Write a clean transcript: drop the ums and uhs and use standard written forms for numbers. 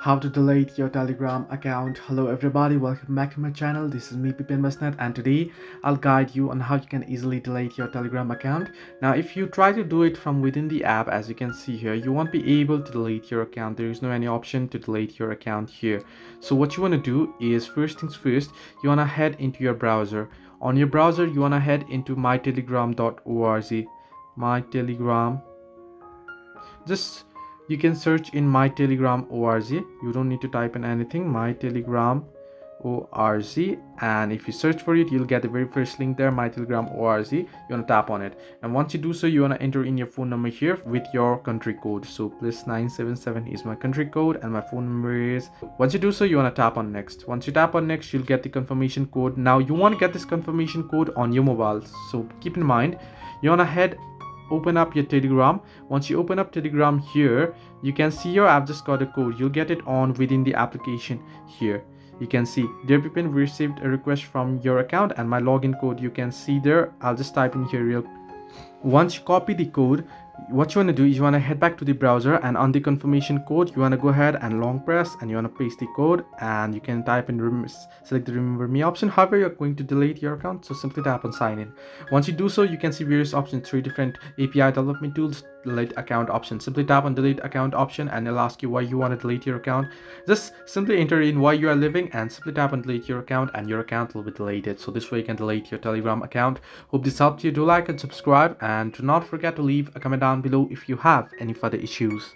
How to delete your Telegram account. Hello everybody, welcome back to my channel. This is me Pipin Basnet, and today I'll guide you on how you can easily delete your Telegram account. Now if you try to do it from within the app, as you can see here, you won't be able to delete your account. There is no any option to delete your account here. So what you want to do is, first things first, you want to head into your browser. On your browser you want to head into mytelegram.org. mytelegram just You can search in mytelegram.org. You don't need to type in anything. mytelegram.org, and if you search for it, you'll get the very first link there, mytelegram.org. You want to tap on it, and once you do so, you want to enter in your phone number here with your country code. So +977 is my country code, and my phone number is. Once you do so, you want to tap on next. Once you tap on next, you'll get the confirmation code. Now you want to get this confirmation code on your mobile, so keep in mind, you want to open up your Telegram. Once you open up Telegram here, you can see your app just got a code. You'll get it on within the application here. You can see, dear Pipin, we received a request from your account, and my login code you can see there. I'll just type in here real. Once you copy the code, what you want to do is you want to head back to the browser, and on the confirmation code you want to go ahead and long press, and you want to paste the code, and you can type in select the remember me option. However, you're going to delete your account, so simply tap on sign in. Once you do so, you can see various options, 3 different API development tools, delete account option. Simply tap on delete account option, and it'll ask you why you want to delete your account. Just simply enter in why you are living, and simply tap on delete your account, and your account will be deleted. So this way you can delete your Telegram account. Hope this helped you. Do like and subscribe, and do not forget to leave a comment down below if you have any further issues.